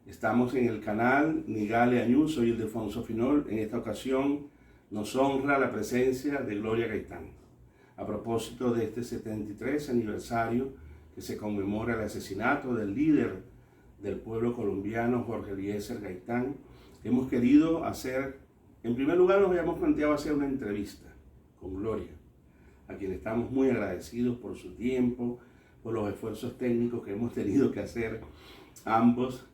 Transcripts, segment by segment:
Estamos en el canal Nigale Añú, soy Ildefonso Finol. En esta ocasión nos honra la presencia de Gloria Gaitán. A propósito de este 73 aniversario que se conmemora el asesinato del líder del pueblo colombiano, Jorge Eliezer Gaitán, hemos querido hacer, en primer lugar nos habíamos planteado hacer una entrevista con Gloria, a quien estamos muy agradecidos por su tiempo, por los esfuerzos técnicos que hemos tenido que hacer ambos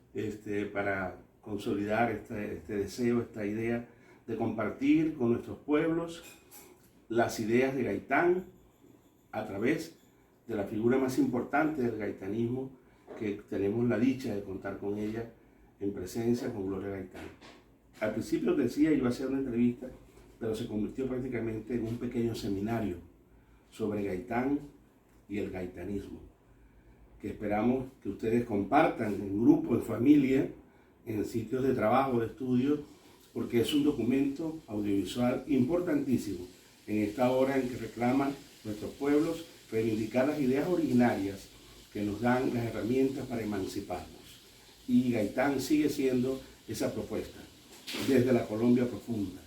para consolidar este deseo, esta idea de compartir con nuestros pueblos las ideas de Gaitán a través de la figura más importante del gaitanismo, que tenemos la dicha de contar con ella en presencia, con Gloria Gaitán. Al principio decía iba a hacer una entrevista, pero se convirtió prácticamente en un pequeño seminario sobre Gaitán y el gaitanismo, que esperamos que ustedes compartan en grupo, en familia, en sitios de trabajo, de estudio, porque es un documento audiovisual importantísimo en esta hora en que reclaman nuestros pueblos reivindicar las ideas originarias que nos dan las herramientas para emanciparnos. Y Gaitán sigue siendo esa propuesta, desde la Colombia profunda.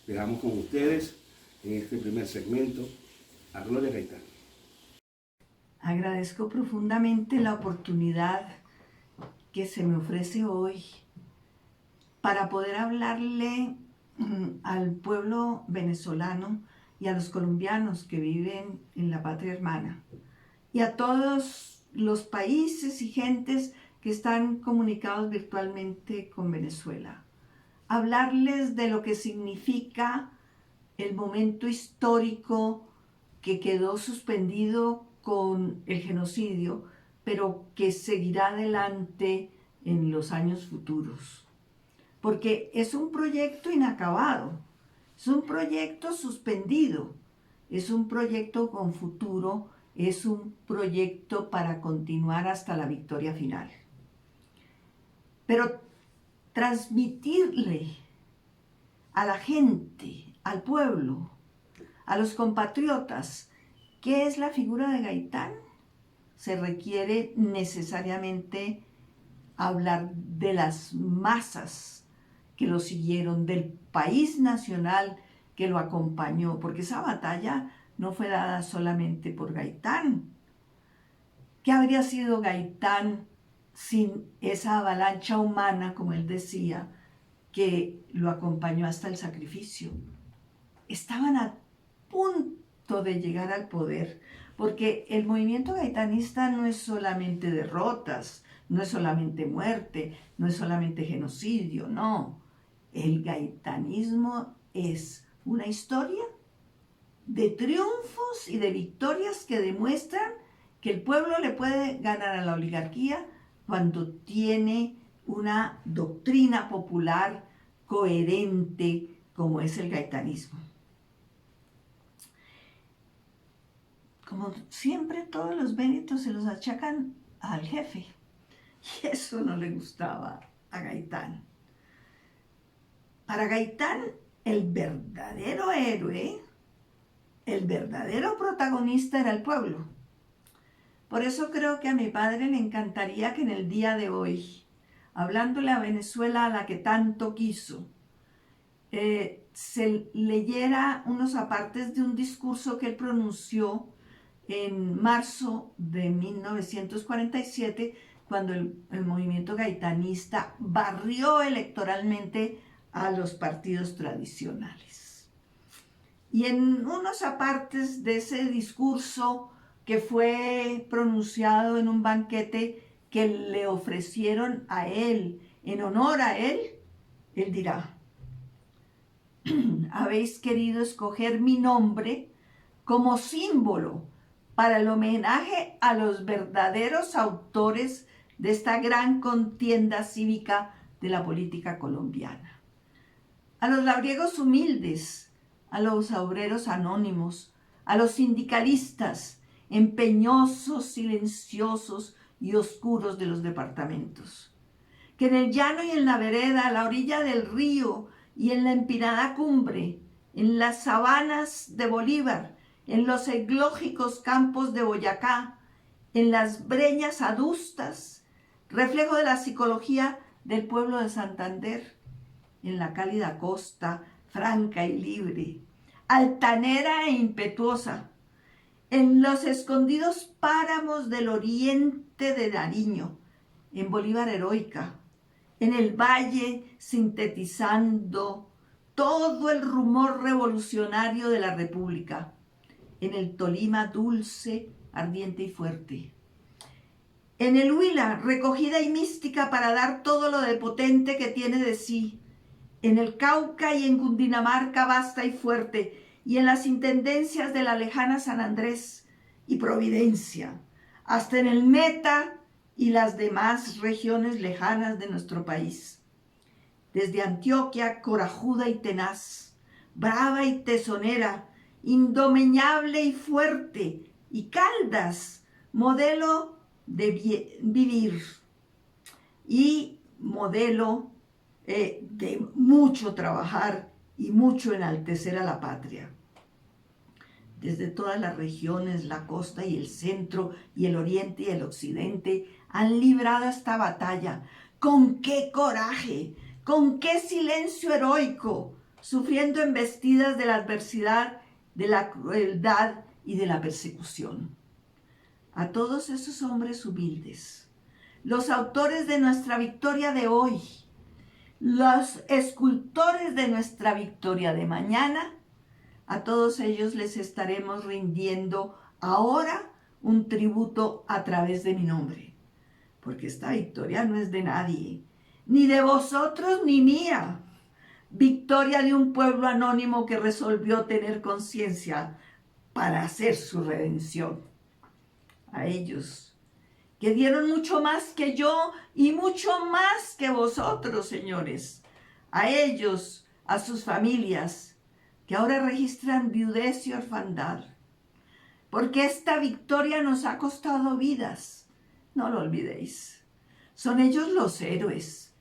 Dejamos con ustedes, en este primer segmento, a Gloria Gaitán. Agradezco profundamente la oportunidad que se me ofrece hoy para poder hablarle al pueblo venezolano y a los colombianos que viven en la patria hermana y a todos los países y gentes que están comunicados virtualmente con Venezuela. Hablarles de lo que significa el momento histórico que quedó suspendido con el genocidio, pero que seguirá adelante en los años futuros. Porque es un proyecto inacabado, es un proyecto suspendido, es un proyecto con futuro, es un proyecto para continuar hasta la victoria final. Pero transmitirle a la gente, al pueblo, a los compatriotas, ¿qué es la figura de Gaitán? Se requiere necesariamente hablar de las masas que lo siguieron, del país nacional que lo acompañó, porque esa batalla no fue dada solamente por Gaitán. ¿Qué habría sido Gaitán sin esa avalancha humana, como él decía, que lo acompañó hasta el sacrificio? Estaban a punto de llegar al poder, porque el movimiento gaitanista no es solamente derrotas, no es solamente muerte, no es solamente genocidio, no. El gaitanismo es una historia de triunfos y de victorias que demuestran que el pueblo le puede ganar a la oligarquía cuando tiene una doctrina popular coherente como es el gaitanismo. Como siempre, todos los méritos se los achacan al jefe, y eso no le gustaba a Gaitán. Para Gaitán, el verdadero héroe, el verdadero protagonista era el pueblo. Por eso creo que a mi padre le encantaría que en el día de hoy, hablándole a Venezuela a la que tanto quiso, se leyera unos apartes de un discurso que él pronunció en marzo de 1947, cuando el movimiento gaitanista barrió electoralmente a los partidos tradicionales. Y en unos apartes de ese discurso que fue pronunciado en un banquete que le ofrecieron a él, en honor a él, él dirá: habéis querido escoger mi nombre como símbolo para el homenaje a los verdaderos autores de esta gran contienda cívica de la política colombiana. A los labriegos humildes, a los obreros anónimos, a los sindicalistas, empeñosos, silenciosos y oscuros de los departamentos, que en el llano y en la vereda, a la orilla del río y en la empinada cumbre, en las sabanas de Bolívar, en los ecológicos campos de Boyacá, en las breñas adustas, reflejo de la psicología del pueblo de Santander, en la cálida costa, franca y libre, altanera e impetuosa, en los escondidos páramos del oriente de Nariño, en Bolívar heroica, en el valle sintetizando todo el rumor revolucionario de la República, en el Tolima dulce, ardiente y fuerte, en el Huila recogida y mística para dar todo lo de potente que tiene de sí, en el Cauca y en Cundinamarca vasta y fuerte, y en las intendencias de la lejana San Andrés y Providencia, hasta en el Meta y las demás regiones lejanas de nuestro país. Desde Antioquia, corajuda y tenaz, brava y tesonera, indomeñable y fuerte, y Caldas, modelo de vivir y modelo de mucho trabajar y mucho enaltecer a la patria. Desde todas las regiones, la costa y el centro y el oriente y el occidente han librado esta batalla. ¡Con qué coraje! ¡Con qué silencio heroico! Sufriendo embestidas de la adversidad, de la crueldad y de la persecución. A todos esos hombres humildes, los autores de nuestra victoria de hoy, los escultores de nuestra victoria de mañana, a todos ellos les estaremos rindiendo ahora un tributo a través de mi nombre, porque esta victoria no es de nadie, ni de vosotros ni mía. Victoria de un pueblo anónimo que resolvió tener conciencia para hacer su redención. A ellos, que dieron mucho más que yo y mucho más que vosotros, señores. A ellos, a sus familias, que ahora registran viudez y orfandad. Porque esta victoria nos ha costado vidas. No lo olvidéis. Son ellos los héroes,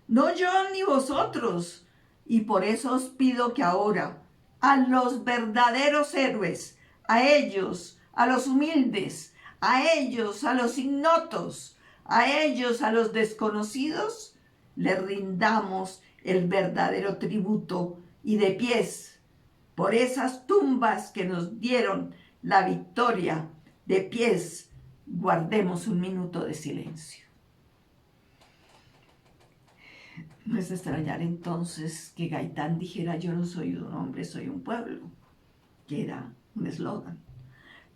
no yo ni vosotros. Y por eso os pido que ahora, a los verdaderos héroes, a ellos, a los humildes, a ellos, a los ignotos, a ellos, a los desconocidos, les rindamos el verdadero tributo y de pies, por esas tumbas que nos dieron la victoria, de pies, guardemos un minuto de silencio. No es de extrañar entonces que Gaitán dijera: yo no soy un hombre, soy un pueblo, que era un eslogan,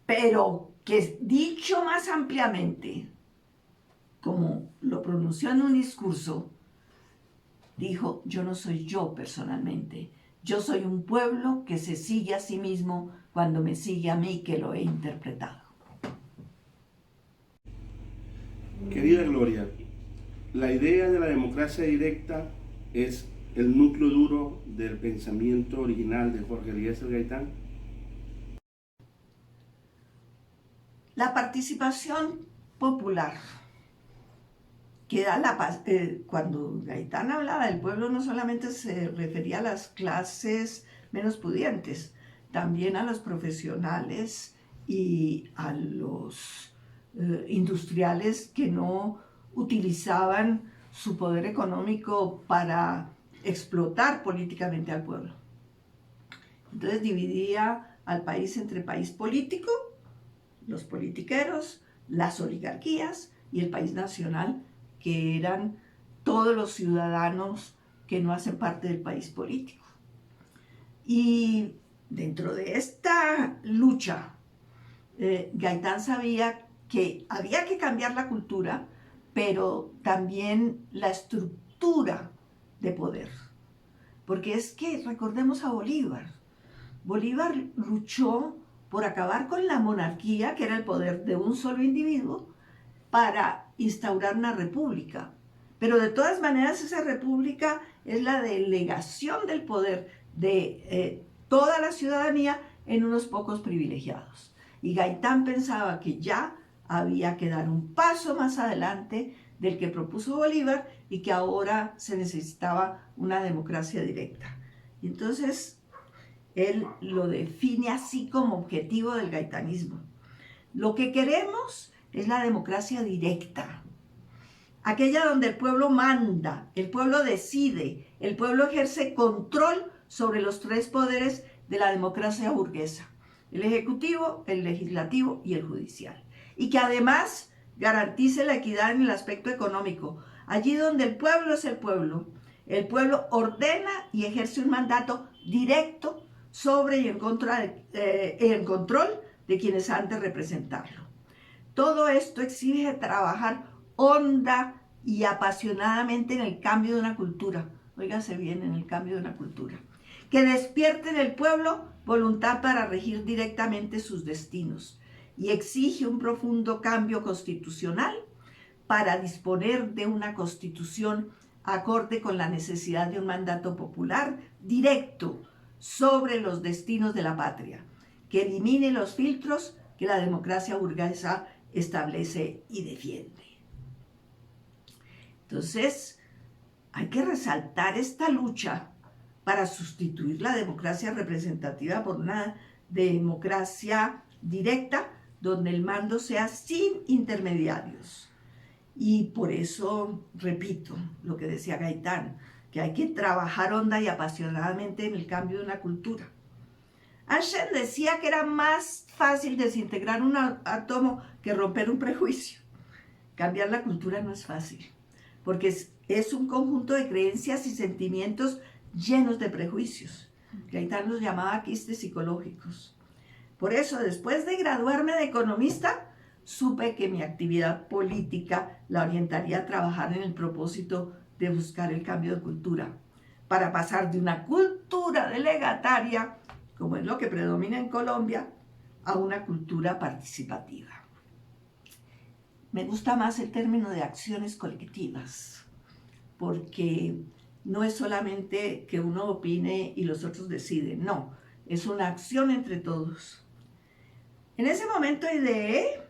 pero que dicho más ampliamente, como lo pronunció en un discurso, dijo: yo no soy yo personalmente, yo soy un pueblo que se sigue a sí mismo cuando me sigue a mí, que lo he interpretado. Querida Gloria, la idea de la democracia directa es el núcleo duro del pensamiento original de Jorge Eliezer Gaitán. La participación popular, que da cuando Gaitán hablaba del pueblo, no solamente se refería a las clases menos pudientes, también a los profesionales y a los industriales que no utilizaban su poder económico para explotar políticamente al pueblo. Entonces dividía al país entre país político, los politiqueros, las oligarquías, y el país nacional, que eran todos los ciudadanos que no hacen parte del país político. Y dentro de esta lucha, Gaitán sabía que había que cambiar la cultura, pero también la estructura de poder. Porque es que recordemos a Bolívar. Bolívar luchó por acabar con la monarquía, que era el poder de un solo individuo, para instaurar una república. Pero de todas maneras esa república es la delegación del poder de toda la ciudadanía en unos pocos privilegiados. Y Gaitán pensaba que ya había que dar un paso más adelante del que propuso Bolívar y que ahora se necesitaba una democracia directa. Y entonces él lo define así como objetivo del gaitanismo. Lo que queremos es la democracia directa, aquella donde el pueblo manda, el pueblo decide, el pueblo ejerce control sobre los tres poderes de la democracia burguesa, el ejecutivo, el legislativo y el judicial, y que además garantice la equidad en el aspecto económico. Allí donde el pueblo es el pueblo ordena y ejerce un mandato directo sobre y en control de quienes han de representarlo. Todo esto exige trabajar honda y apasionadamente en el cambio de una cultura. Óigase bien, en el cambio de una cultura. Que despierte en el pueblo voluntad para regir directamente sus destinos. Y exige un profundo cambio constitucional para disponer de una constitución acorde con la necesidad de un mandato popular directo sobre los destinos de la patria, que elimine los filtros que la democracia burguesa establece y defiende. Entonces, hay que resaltar esta lucha para sustituir la democracia representativa por una democracia directa donde el mando sea sin intermediarios. Y por eso, repito lo que decía Gaitán, que hay que trabajar honda y apasionadamente en el cambio de una cultura. Einstein decía que era más fácil desintegrar un átomo que romper un prejuicio. Cambiar la cultura no es fácil, porque es un conjunto de creencias y sentimientos llenos de prejuicios. Gaitán los llamaba quistes psicológicos. Por eso, después de graduarme de economista, supe que mi actividad política la orientaría a trabajar en el propósito de buscar el cambio de cultura, para pasar de una cultura delegataria, como es lo que predomina en Colombia, a una cultura participativa. Me gusta más el término de acciones colectivas, porque no es solamente que uno opine y los otros deciden, no, es una acción entre todos. En ese momento ideé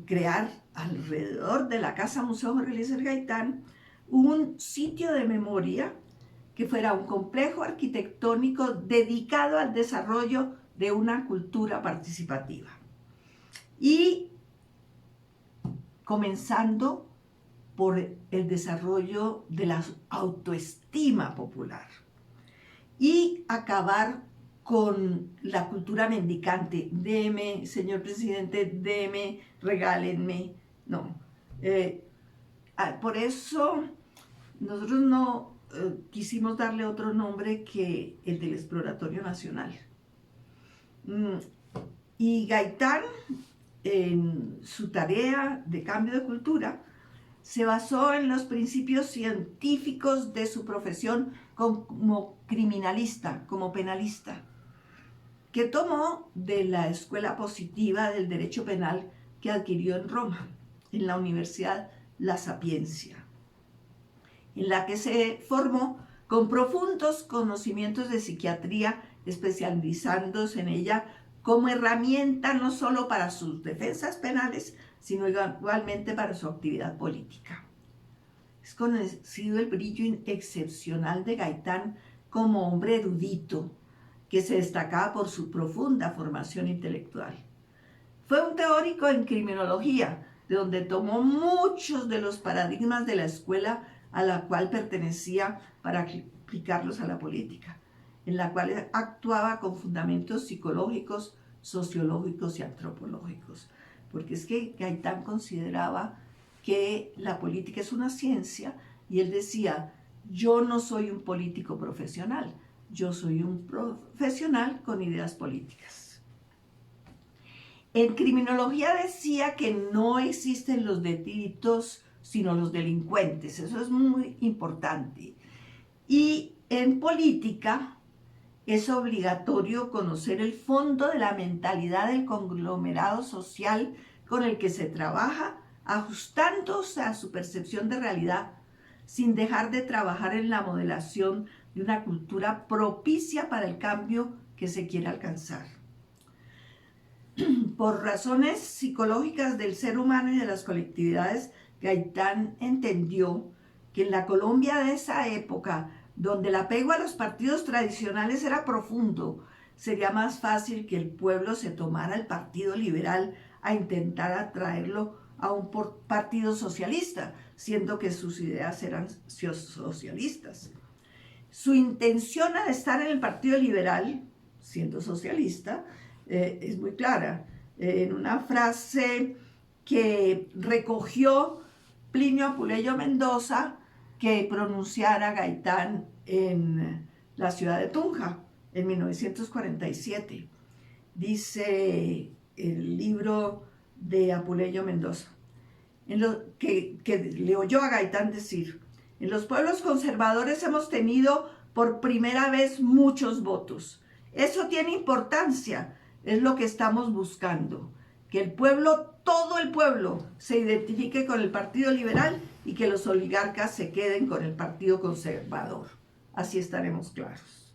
crear alrededor de la Casa Museo Jorge Eliezer Gaitán un sitio de memoria que fuera un complejo arquitectónico dedicado al desarrollo de una cultura participativa. Y comenzando por el desarrollo de la autoestima popular y acabar con la cultura mendicante, deme, señor presidente, deme, regálenme, no. Por eso nosotros no quisimos darle otro nombre que el del Exploratorio Nacional. Y Gaitán, en su tarea de cambio de cultura, se basó en los principios científicos de su profesión como criminalista, como penalista, que tomó de la escuela positiva del derecho penal que adquirió en Roma, en la Universidad La Sapienza, en la que se formó con profundos conocimientos de psiquiatría, especializándose en ella como herramienta no solo para sus defensas penales, sino igualmente para su actividad política. Es conocido el brillo excepcional de Gaitán como hombre erudito, que se destacaba por su profunda formación intelectual. Fue un teórico en criminología, de donde tomó muchos de los paradigmas de la escuela a la cual pertenecía para aplicarlos a la política, en la cual actuaba con fundamentos psicológicos, sociológicos y antropológicos. Porque es que Gaitán consideraba que la política es una ciencia y él decía, yo no soy un político profesional, yo soy un profesional con ideas políticas. En criminología decía que no existen los delitos, sino los delincuentes. Eso es muy importante. Y en política es obligatorio conocer el fondo de la mentalidad del conglomerado social con el que se trabaja, ajustándose a su percepción de realidad, sin dejar de trabajar en la modelación de una cultura propicia para el cambio que se quiere alcanzar. Por razones psicológicas del ser humano y de las colectividades, Gaitán entendió que en la Colombia de esa época, donde el apego a los partidos tradicionales era profundo, sería más fácil que el pueblo se tomara el Partido Liberal a intentar atraerlo a un partido socialista, siendo que sus ideas eran socialistas. Su intención al estar en el Partido Liberal, siendo socialista, es muy clara. En una frase que recogió Plinio Apuleyo Mendoza, que pronunciara Gaitán en la ciudad de Tunja en 1947. Dice el libro de Apuleyo Mendoza, que le oyó a Gaitán decir: en los pueblos conservadores hemos tenido por primera vez muchos votos. Eso tiene importancia, es lo que estamos buscando, que el pueblo, todo el pueblo, se identifique con el Partido Liberal y que los oligarcas se queden con el Partido Conservador. Así estaremos claros.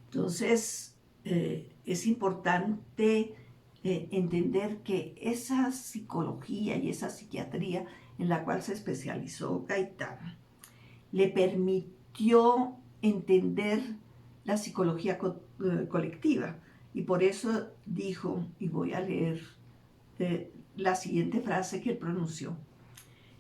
Entonces, es importante entender que esa psicología y esa psiquiatría en la cual se especializó Gaitán le permitió entender la psicología colectiva, y por eso dijo, y voy a leer la siguiente frase que él pronunció: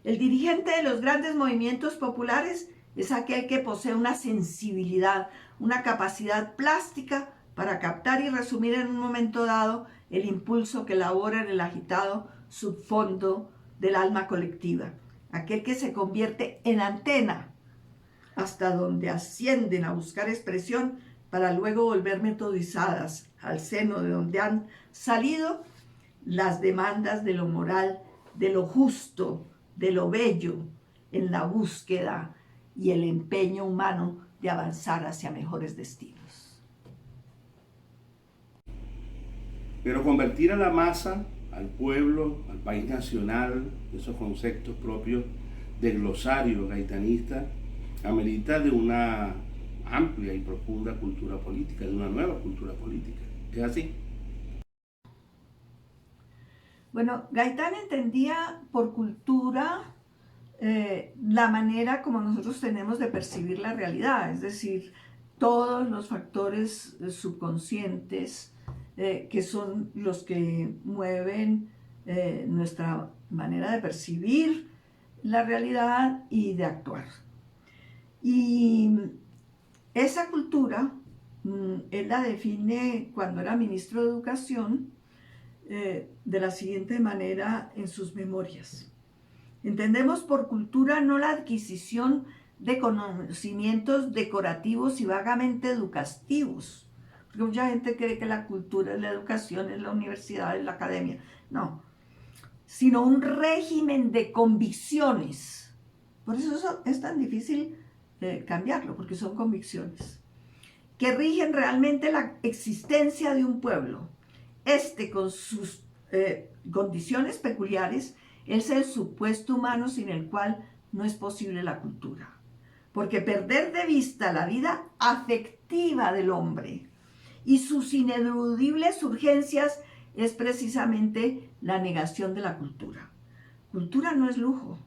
el dirigente de los grandes movimientos populares es aquel que posee una sensibilidad, una capacidad plástica para captar y resumir en un momento dado el impulso que elabora en el agitado subfondo del alma colectiva, aquel que se convierte en antena hasta donde ascienden a buscar expresión para luego volver metodizadas al seno de donde han salido las demandas de lo moral, de lo justo, de lo bello, en la búsqueda y el empeño humano de avanzar hacia mejores destinos. Pero convertir a la masa, al pueblo, al país nacional, esos conceptos propios del glosario gaitanista, amerita de una amplia y profunda cultura política, de una nueva cultura política. ¿Es así? Bueno, Gaitán entendía por cultura la manera como nosotros tenemos de percibir la realidad, es decir, todos los factores subconscientes que son los que mueven nuestra manera de percibir la realidad y de actuar. Y esa cultura, él la define cuando era ministro de Educación de la siguiente manera en sus memorias: entendemos por cultura no la adquisición de conocimientos decorativos y vagamente educativos, porque mucha gente cree que la cultura es la educación, es la universidad, es la academia. No, sino un régimen de convicciones. Por eso es tan difícil cambiarlo, porque son convicciones que rigen realmente la existencia de un pueblo. Con sus condiciones peculiares, es el supuesto humano sin el cual no es posible la cultura. Porque perder de vista la vida afectiva del hombre y sus ineludibles urgencias es precisamente la negación de la cultura. Cultura no es lujo,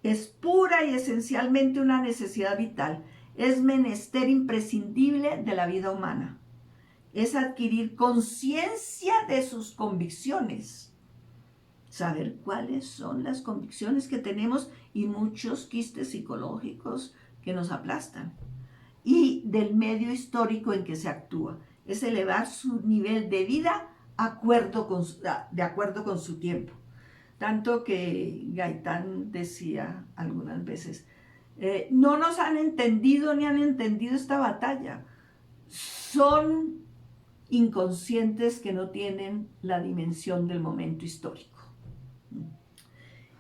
es pura y esencialmente una necesidad vital, es menester imprescindible de la vida humana. Es adquirir conciencia de sus convicciones, saber cuáles son las convicciones que tenemos y muchos quistes psicológicos que nos aplastan, y del medio histórico en que se actúa. Es elevar su nivel de vida de acuerdo con su tiempo. Tanto que Gaitán decía algunas veces, no nos han entendido ni han entendido esta batalla. Son inconscientes que no tienen la dimensión del momento histórico.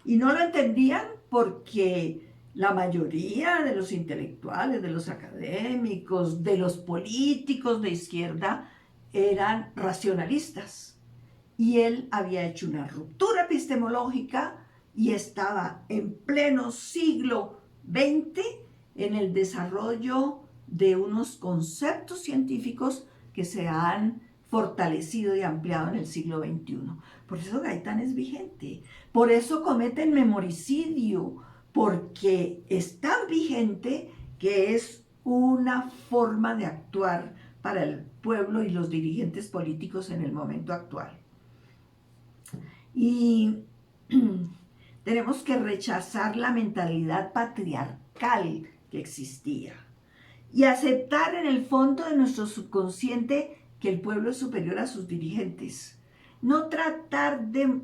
Y no lo entendían porque la mayoría de los intelectuales, de los académicos, de los políticos de izquierda eran racionalistas. Y él había hecho una ruptura epistemológica y estaba en pleno siglo XX en el desarrollo de unos conceptos científicos que se han fortalecido y ampliado en el siglo XXI. Por eso Gaitán es vigente, por eso cometen memoricidio, porque es tan vigente que es una forma de actuar para el pueblo y los dirigentes políticos en el momento actual. Y tenemos que rechazar la mentalidad patriarcal que existía y aceptar en el fondo de nuestro subconsciente que el pueblo es superior a sus dirigentes. No tratar de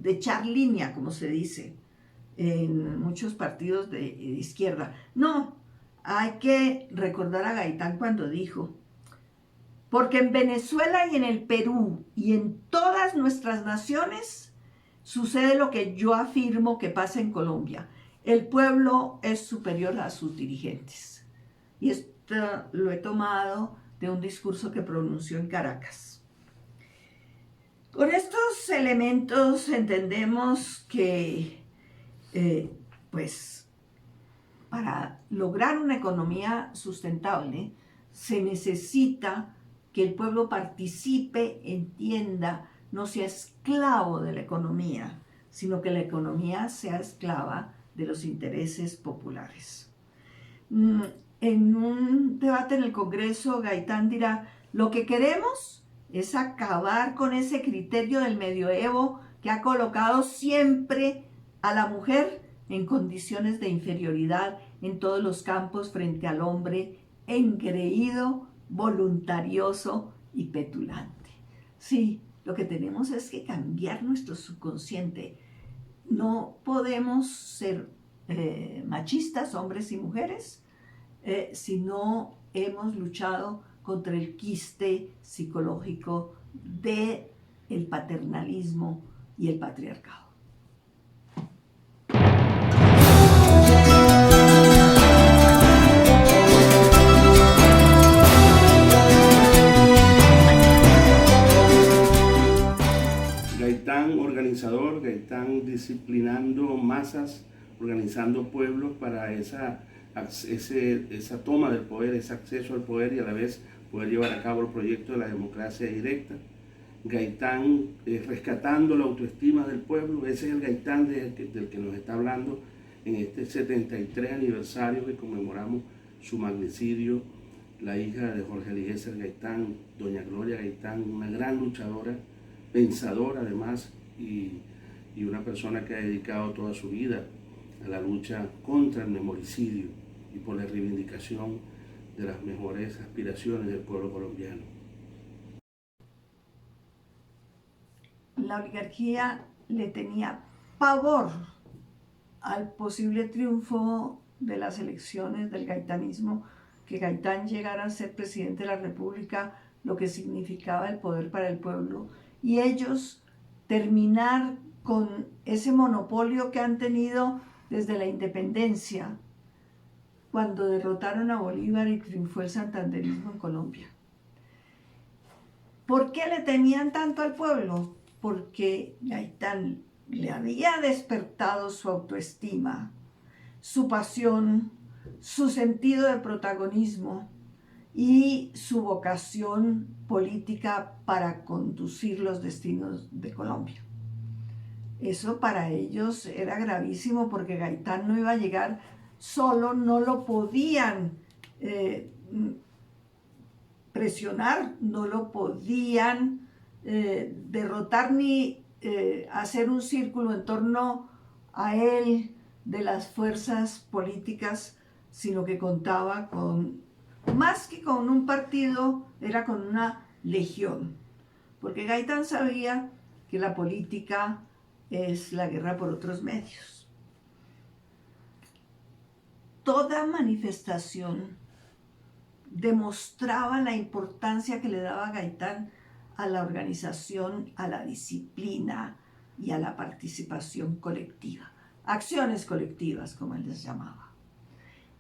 echar línea, como se dice en muchos partidos de izquierda. No, hay que recordar a Gaitán cuando dijo: porque en Venezuela y en el Perú y en todas nuestras naciones sucede lo que yo afirmo que pasa en Colombia. El pueblo es superior a sus dirigentes. Y esto lo he tomado de un discurso que pronunció en Caracas. Con estos elementos entendemos que, pues, para lograr una economía sustentable se necesita que el pueblo participe, entienda, no sea esclavo de la economía, sino que la economía sea esclava de los intereses populares. En un debate en el Congreso, Gaitán dirá: lo que queremos es acabar con ese criterio del medioevo que ha colocado siempre a la mujer en condiciones de inferioridad en todos los campos frente al hombre engreído, voluntarioso y petulante. Sí, lo que tenemos es que cambiar nuestro subconsciente. No podemos ser machistas, hombres y mujeres, si no hemos luchado contra el quiste psicológico del paternalismo y el patriarcado. Gaitán organizador, Gaitán disciplinando masas, organizando pueblos para esa toma del poder, ese acceso al poder y a la vez poder llevar a cabo el proyecto de la democracia directa. Gaitán rescatando la autoestima del pueblo. Ese es el Gaitán del que nos está hablando en este 73 aniversario que conmemoramos su magnicidio. La hija de Jorge Eliezer Gaitán, doña Gloria Gaitán, una gran luchadora, pensadora además, y una persona que ha dedicado toda su vida a la lucha contra el memoricidio y por la reivindicación de las mejores aspiraciones del pueblo colombiano. La oligarquía le tenía pavor al posible triunfo de las elecciones del gaitanismo, que Gaitán llegara a ser presidente de la República, lo que significaba el poder para el pueblo, y ellos terminar con ese monopolio que han tenido desde la independencia, cuando derrotaron a Bolívar y triunfó el santanderismo en Colombia. ¿Por qué le temían tanto al pueblo? Porque Gaitán le había despertado su autoestima, su pasión, su sentido de protagonismo y su vocación política para conducir los destinos de Colombia. Eso para ellos era gravísimo, porque Gaitán no iba a llegar solo, no lo podían presionar, no lo podían derrotar ni hacer un círculo en torno a él de las fuerzas políticas, sino que contaba con, más que con un partido, era con una legión, porque Gaitán sabía que la política es la guerra por otros medios. Toda manifestación demostraba la importancia que le daba Gaitán a la organización, a la disciplina y a la participación colectiva, acciones colectivas, como él les llamaba.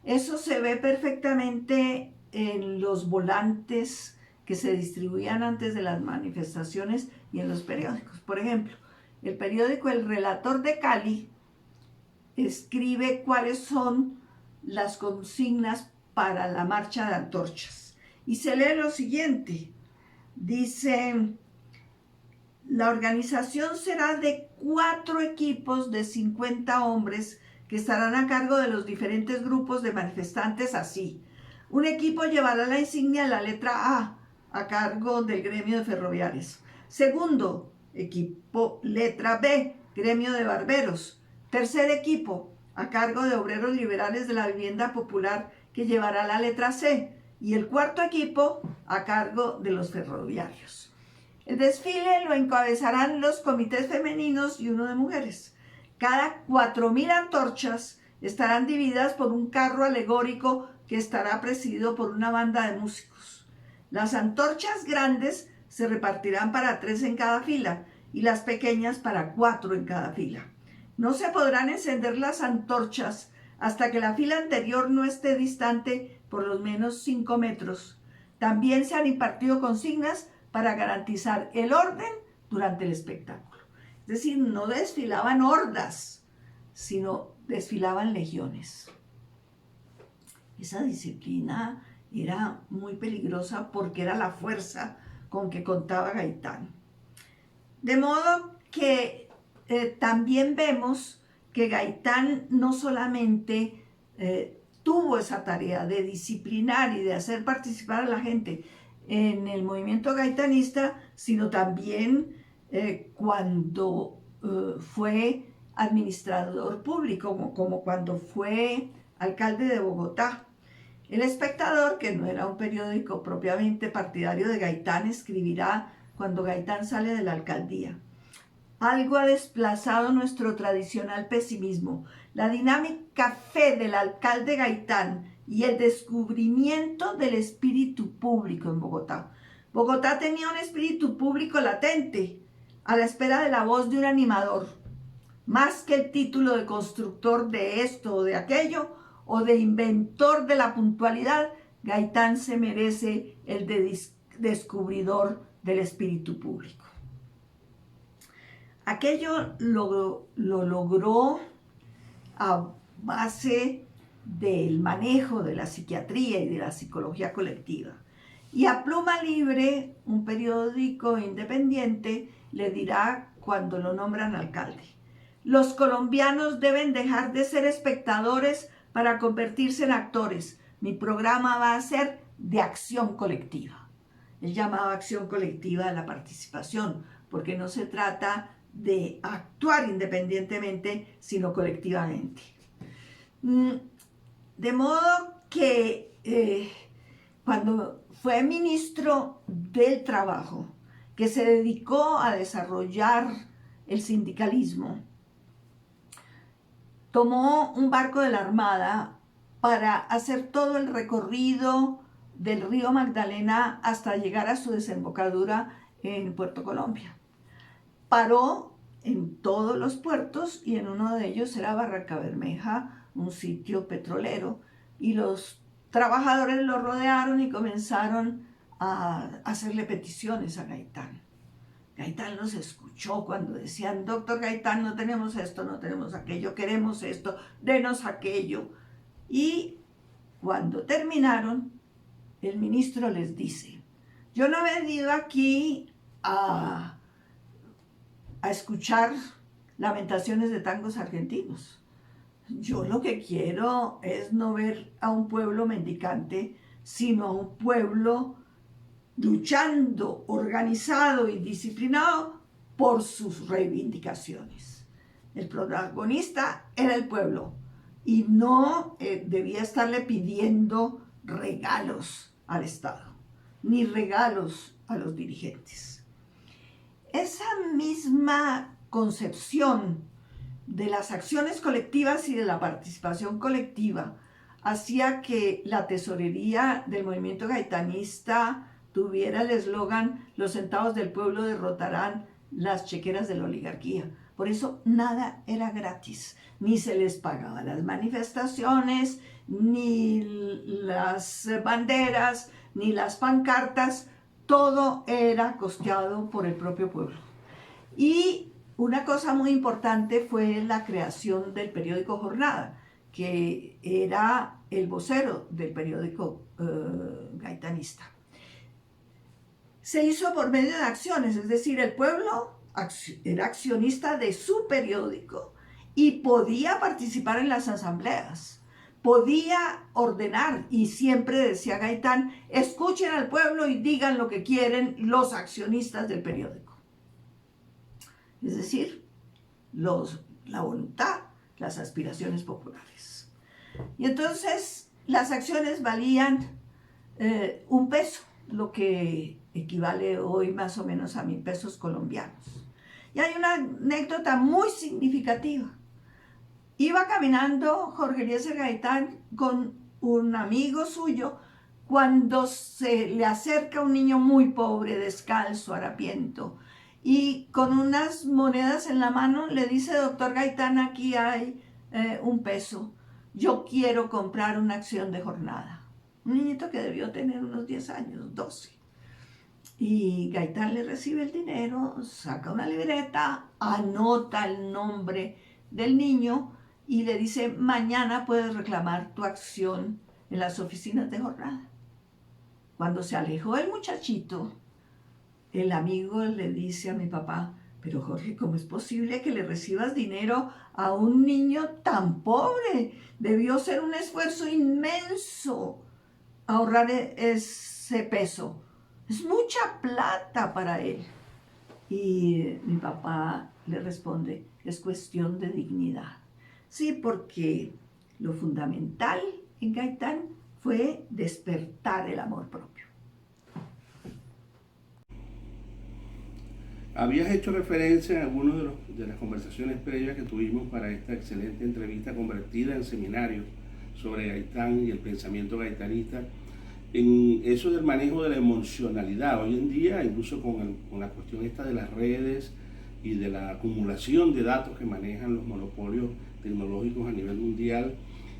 Eso se ve perfectamente en los volantes que se distribuían antes de las manifestaciones y en los periódicos. Por ejemplo, el periódico El Relator de Cali escribe cuáles son las consignas para la marcha de antorchas. Y se lee lo siguiente. Dice: la organización será de 4 equipos de 50 hombres que estarán a cargo de los diferentes grupos de manifestantes así. Un equipo llevará la insignia de la letra A cargo del gremio de ferroviarios. Segundo, Equipo letra B, gremio de barberos. Tercer equipo, a cargo de obreros liberales de la vivienda popular, que llevará la letra C. Y el cuarto equipo, a cargo de los ferroviarios. El desfile lo encabezarán los comités femeninos y uno de mujeres. Cada 4.000 antorchas estarán divididas por un carro alegórico que estará presidido por una banda de músicos. Las antorchas grandes se repartirán para 3 en cada fila y las pequeñas para 4 en cada fila. No se podrán encender las antorchas hasta que la fila anterior no esté distante por lo menos 5 metros. También se han impartido consignas para garantizar el orden durante el espectáculo. Es decir, no desfilaban hordas, sino desfilaban legiones. Esa disciplina era muy peligrosa porque era la fuerza con que contaba Gaitán. De modo que también vemos que Gaitán no solamente tuvo esa tarea de disciplinar y de hacer participar a la gente en el movimiento gaitanista, sino también cuando fue administrador público, como cuando fue alcalde de Bogotá. El Espectador, que no era un periódico propiamente partidario de Gaitán, escribirá cuando Gaitán sale de la alcaldía: algo ha desplazado nuestro tradicional pesimismo, la dinámica fe del alcalde Gaitán y el descubrimiento del espíritu público en Bogotá. Bogotá tenía un espíritu público latente, a la espera de la voz de un animador. Más que el título de constructor de esto o de aquello, o de inventor de la puntualidad, Gaitán se merece el de descubridor del espíritu público. Aquello lo logró a base del manejo de la psiquiatría y de la psicología colectiva. Y a Pluma Libre, un periódico independiente, le dirá cuando lo nombran alcalde: los colombianos deben dejar de ser espectadores para convertirse en actores. Mi programa va a ser de acción colectiva. Él llamaba acción colectiva a la participación, porque no se trata de actuar independientemente, sino colectivamente. De modo que cuando fue ministro del Trabajo, que se dedicó a desarrollar el sindicalismo, tomó un barco de la Armada para hacer todo el recorrido del río Magdalena hasta llegar a su desembocadura en Puerto Colombia. Paró en todos los puertos y en uno de ellos era Barrancabermeja, un sitio petrolero, y los trabajadores lo rodearon y comenzaron a hacerle peticiones a Gaitán. Gaitán los escuchó cuando decían: doctor Gaitán, no tenemos esto, no tenemos aquello, queremos esto, denos aquello. Y cuando terminaron, el ministro les dice: yo no he venido aquí a escuchar lamentaciones de tangos argentinos. Yo lo que quiero es no ver a un pueblo mendicante, sino a un pueblo luchando, organizado y disciplinado por sus reivindicaciones. El protagonista era el pueblo y no debía estarle pidiendo regalos al Estado, ni regalos a los dirigentes. Esa misma concepción de las acciones colectivas y de la participación colectiva hacía que la tesorería del movimiento gaitanista tuviera el eslogan: los centavos del pueblo derrotarán las chequeras de la oligarquía. Por eso nada era gratis, ni se les pagaba las manifestaciones, ni las banderas, ni las pancartas. Todo era costeado por el propio pueblo. Y una cosa muy importante fue la creación del periódico Jornada, que era el vocero del periódico gaitanista. Se hizo por medio de acciones, es decir, el pueblo era accionista de su periódico y podía participar en las asambleas, podía ordenar, y siempre decía Gaitán: escuchen al pueblo y digan lo que quieren los accionistas del periódico. es decir, la voluntad, las aspiraciones populares. Y entonces las acciones valían $1, lo que equivale hoy más o menos a 1.000 pesos colombianos. Y hay una anécdota muy significativa. Iba caminando Jorge Eliezer Gaitán con un amigo suyo cuando se le acerca un niño muy pobre, descalzo, harapiento, y con unas monedas en la mano le dice: doctor Gaitán, aquí hay $1. Yo quiero comprar una acción de jornada. Un niñito que debió tener unos 10 años, 12. Y Gaitán le recibe el dinero, saca una libreta, anota el nombre del niño y le dice: mañana puedes reclamar tu acción en las oficinas de jornada. Cuando se alejó el muchachito, el amigo le dice a mi papá: pero Jorge, ¿cómo es posible que le recibas dinero a un niño tan pobre? Debió ser un esfuerzo inmenso ahorrar ese peso. Es mucha plata para él. Y mi papá le responde: es cuestión de dignidad. Sí, porque lo fundamental en Gaitán fue despertar el amor propio. Habías hecho referencia en algunas de las conversaciones previas que tuvimos para esta excelente entrevista convertida en seminarios sobre Gaitán y el pensamiento gaitanista, en eso del manejo de la emocionalidad. Hoy en día, incluso con la cuestión esta de las redes y de la acumulación de datos que manejan los monopolios tecnológicos a nivel mundial,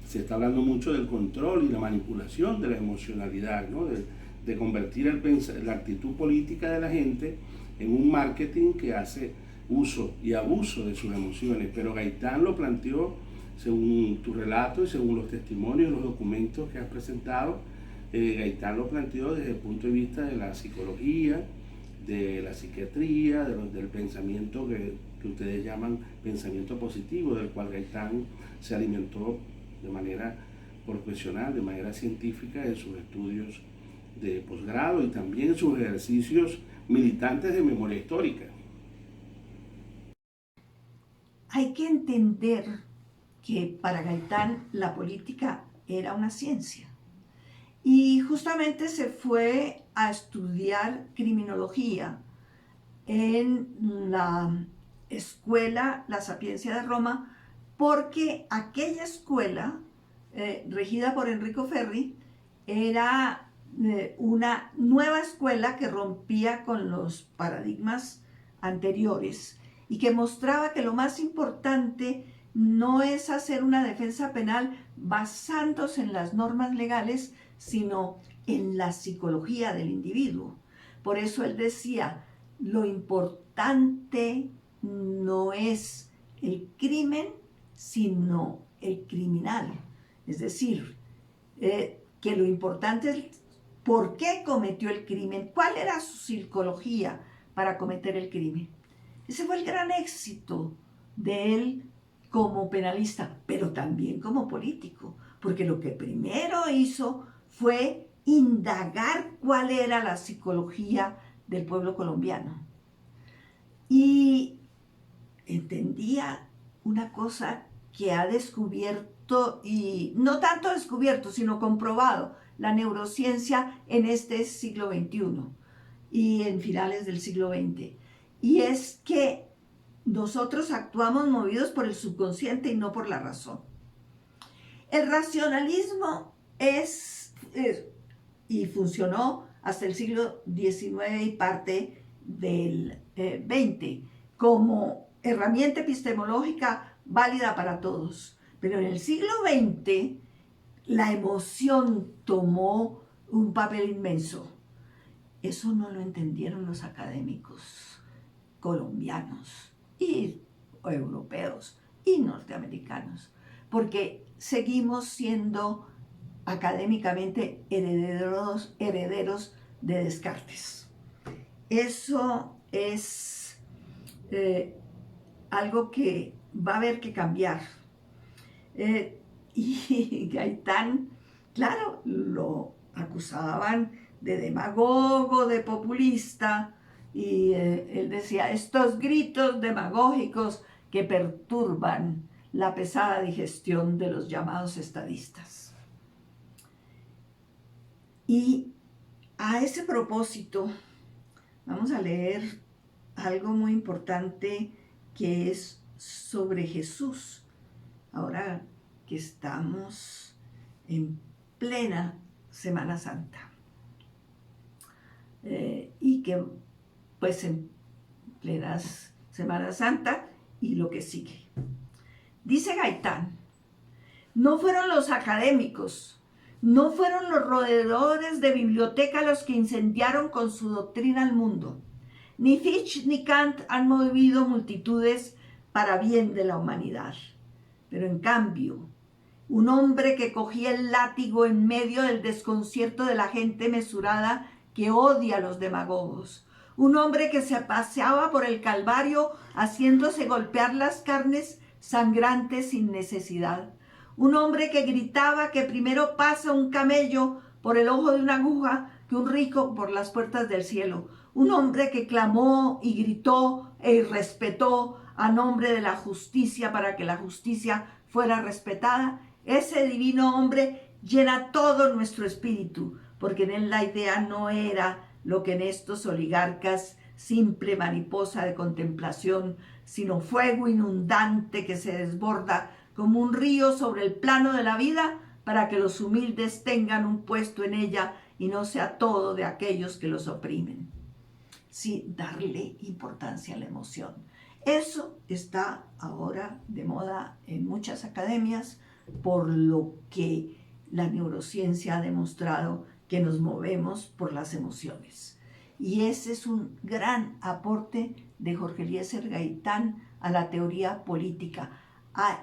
se está hablando mucho del control y la manipulación de la emocionalidad, ¿no? de convertir la actitud política de la gente en un marketing que hace uso y abuso de sus emociones. Pero Gaitán lo planteó, según tu relato y según los testimonios y los documentos que has presentado, Gaitán lo planteó desde el punto de vista de la psicología, de la psiquiatría, del pensamiento que ustedes llaman pensamiento positivo, del cual Gaitán se alimentó de manera profesional, de manera científica en sus estudios de posgrado y también en sus ejercicios militantes de memoria histórica. Hay que entender que para Gaitán la política era una ciencia. Y justamente se fue a estudiar criminología en la escuela La Sapienza de Roma, porque aquella escuela, regida por Enrico Ferri, era una nueva escuela que rompía con los paradigmas anteriores y que mostraba que lo más importante no es hacer una defensa penal basándose en las normas legales, sino en la psicología del individuo. Por eso él decía: lo importante no es el crimen, sino el criminal. Es decir, que lo importante es por qué cometió el crimen, cuál era su psicología para cometer el crimen. Ese fue el gran éxito de él como penalista, pero también como político, porque lo que primero hizo fue indagar cuál era la psicología del pueblo colombiano. Y entendía una cosa que ha descubierto, y no tanto descubierto, sino comprobado, la neurociencia en este siglo XXI y en finales del siglo XX. Y es que nosotros actuamos movidos por el subconsciente y no por la razón. El racionalismo y funcionó hasta el siglo XIX y parte del XX como herramienta epistemológica válida para todos. Pero en el siglo XX la emoción tomó un papel inmenso. Eso no lo entendieron los académicos colombianos y europeos y norteamericanos, porque seguimos siendo académicamente herederos de Descartes. Eso es algo que va a haber que cambiar. Y Gaitán, claro, lo acusaban de demagogo, de populista, Y él decía, estos gritos demagógicos que perturban la pesada digestión de los llamados estadistas. Y a ese propósito, vamos a leer algo muy importante que es sobre Jesús, ahora que estamos en plena Semana Santa. Y que pues en plena Semana Santa y lo que sigue. Dice Gaitán, no fueron los académicos, no fueron los roedores de biblioteca los que incendiaron con su doctrina al mundo. Ni Fichte ni Kant han movido multitudes para bien de la humanidad. Pero en cambio, un hombre que cogía el látigo en medio del desconcierto de la gente mesurada que odia a los demagogos. Un hombre que se paseaba por el Calvario haciéndose golpear las carnes sangrantes sin necesidad. Un hombre que gritaba que primero pasa un camello por el ojo de una aguja que un rico por las puertas del cielo. Un hombre que clamó y gritó e irrespetó a nombre de la justicia para que la justicia fuera respetada. Ese divino hombre llena todo nuestro espíritu, porque en él la idea no era lo que en estos oligarcas simple mariposa de contemplación, sino fuego inundante que se desborda como un río sobre el plano de la vida para que los humildes tengan un puesto en ella y no sea todo de aquellos que los oprimen. Sí, darle importancia a la emoción. Eso está ahora de moda en muchas academias, por lo que la neurociencia ha demostrado que nos movemos por las emociones. Y ese es un gran aporte de Jorge Eliezer Gaitán a la teoría política.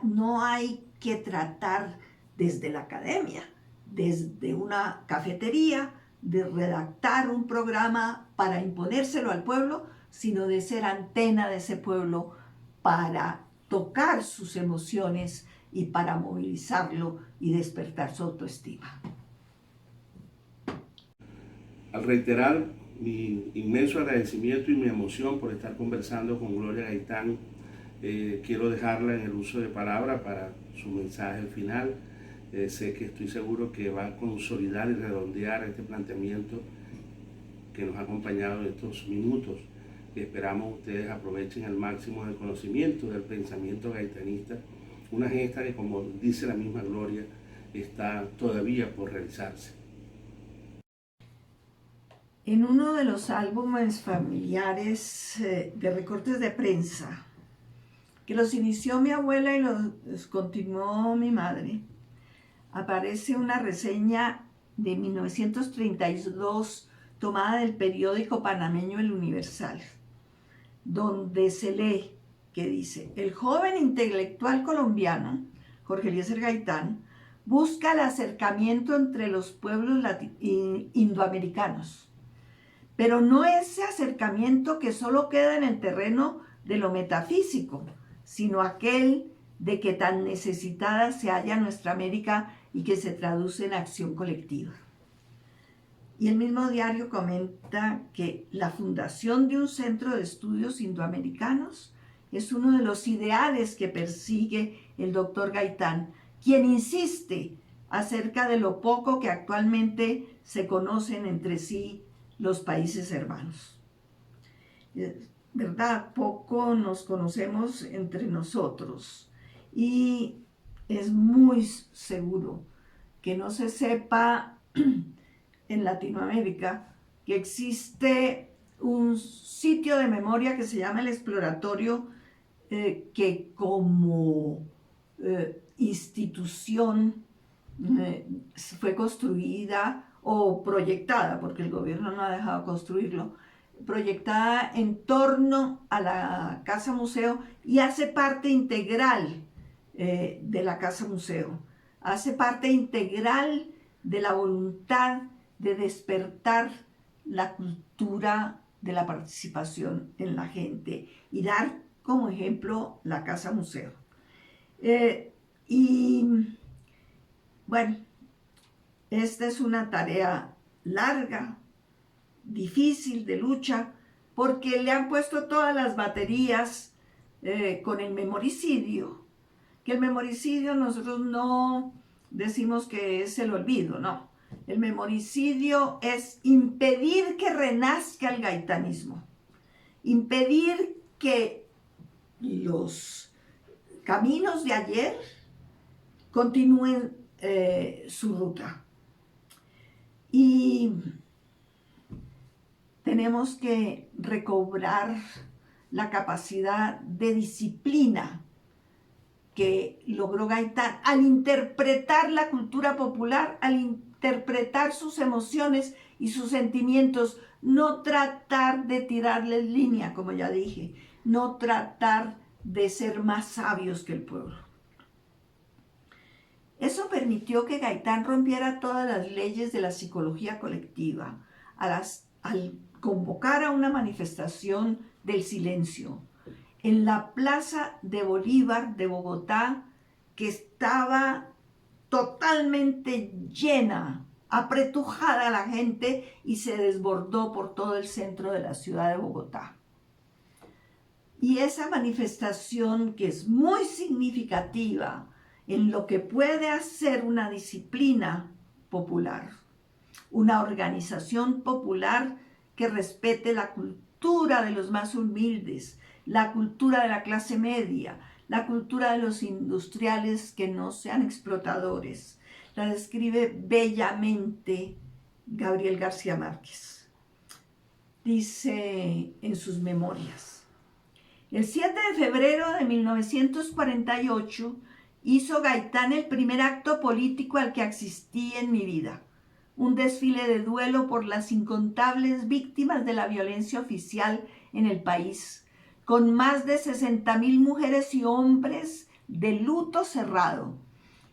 No hay que tratar desde la academia, desde una cafetería, de redactar un programa para imponérselo al pueblo, sino de ser antena de ese pueblo para tocar sus emociones y para movilizarlo y despertar su autoestima. Al reiterar mi inmenso agradecimiento y mi emoción por estar conversando con Gloria Gaitán, quiero dejarla en el uso de palabra para su mensaje final. Estoy seguro que va a consolidar y redondear este planteamiento que nos ha acompañado en estos minutos. Esperamos ustedes aprovechen al máximo el conocimiento del pensamiento gaitanista, una gesta que, como dice la misma Gloria, está todavía por realizarse. En uno de los álbumes familiares de recortes de prensa, que los inició mi abuela y los continuó mi madre, aparece una reseña de 1932 tomada del periódico panameño El Universal, donde se lee que dice: el joven intelectual colombiano, Jorge Eliezer Gaitán, busca el acercamiento entre los pueblos indoamericanos, pero no ese acercamiento que solo queda en el terreno de lo metafísico, sino aquel de que tan necesitada se halla nuestra América y que se traduce en acción colectiva. Y el mismo diario comenta que la fundación de un centro de estudios indoamericanos es uno de los ideales que persigue el doctor Gaitán, quien insiste acerca de lo poco que actualmente se conocen entre sí los países hermanos. ¿Verdad? Poco nos conocemos entre nosotros y es muy seguro que no se sepa en Latinoamérica que existe un sitio de memoria que se llama el Exploratorio, que como institución fue construida o proyectada, porque el gobierno no ha dejado construirlo, proyectada en torno a la Casa Museo y hace parte integral de la Casa Museo, hace parte integral de la voluntad de despertar la cultura de la participación en la gente y dar como ejemplo la Casa Museo. Y bueno, esta es una tarea larga, difícil, de lucha, porque le han puesto todas las baterías con el memoricidio, que el memoricidio nosotros no decimos que es el olvido, no. El memoricidio es impedir que renazca el gaitanismo, impedir que los caminos de ayer continúen su ruta. Y tenemos que recobrar la capacidad de disciplina que logró Gaitán al interpretar la cultura popular, al interpretar sus emociones y sus sentimientos, no tratar de tirarles línea, como ya dije, no tratar de ser más sabios que el pueblo. Eso permitió que Gaitán rompiera todas las leyes de la psicología colectiva al convocar a una manifestación del silencio en la Plaza de Bolívar de Bogotá, que estaba totalmente llena, apretujada la gente y se desbordó por todo el centro de la ciudad de Bogotá. Y esa manifestación, que es muy significativa en lo que puede hacer una disciplina popular, una organización popular que respete la cultura de los más humildes, la cultura de la clase media, la cultura de los industriales que no sean explotadores. La describe bellamente Gabriel García Márquez. Dice en sus memorias: el 7 de febrero de 1948 hizo Gaitán el primer acto político al que asistí en mi vida, un desfile de duelo por las incontables víctimas de la violencia oficial en el país, con más de 60.000 mujeres y hombres de luto cerrado,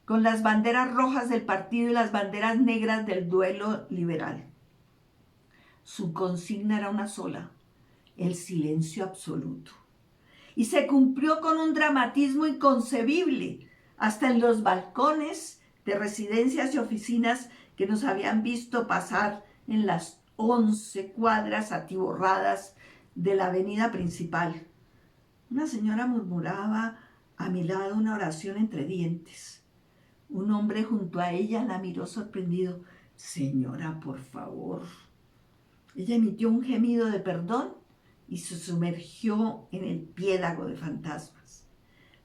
con las banderas rojas del partido y las banderas negras del duelo liberal. Su consigna era una sola: el silencio absoluto. Y se cumplió con un dramatismo inconcebible, hasta en los balcones de residencias y oficinas que nos habían visto pasar en las 11 cuadras atiborradas de la avenida principal. Una señora murmuraba a mi lado una oración entre dientes. Un hombre junto a ella la miró sorprendido. Señora, por favor. Ella emitió un gemido de perdón y se sumergió en el piélago de fantasmas.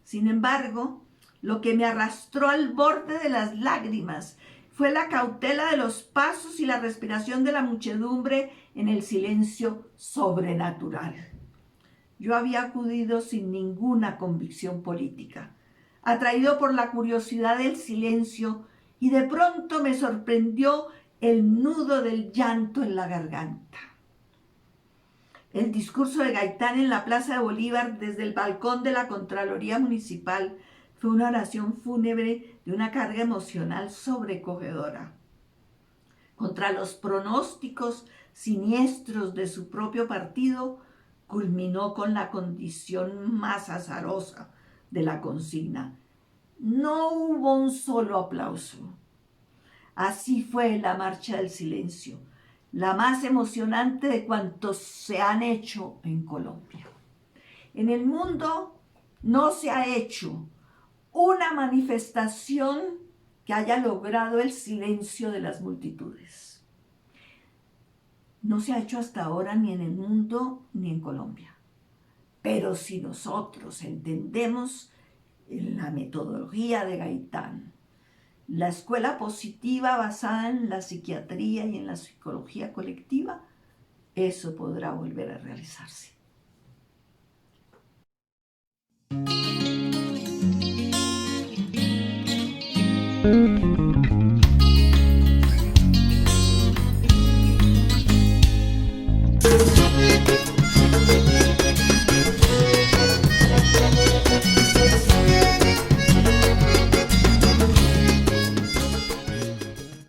Sin embargo, lo que me arrastró al borde de las lágrimas fue la cautela de los pasos y la respiración de la muchedumbre en el silencio sobrenatural. Yo había acudido sin ninguna convicción política, atraído por la curiosidad del silencio, y de pronto me sorprendió el nudo del llanto en la garganta. El discurso de Gaitán en la Plaza de Bolívar desde el balcón de la Contraloría Municipal fue una oración fúnebre de una carga emocional sobrecogedora. Contra los pronósticos siniestros de su propio partido, culminó con la condición más azarosa de la consigna. No hubo un solo aplauso. Así fue la marcha del silencio, la más emocionante de cuantos se han hecho en Colombia. En el mundo no se ha hecho una manifestación que haya logrado el silencio de las multitudes. No se ha hecho hasta ahora ni en el mundo ni en Colombia. Pero si nosotros entendemos la metodología de Gaitán, la escuela positiva basada en la psiquiatría y en la psicología colectiva, eso podrá volver a realizarse.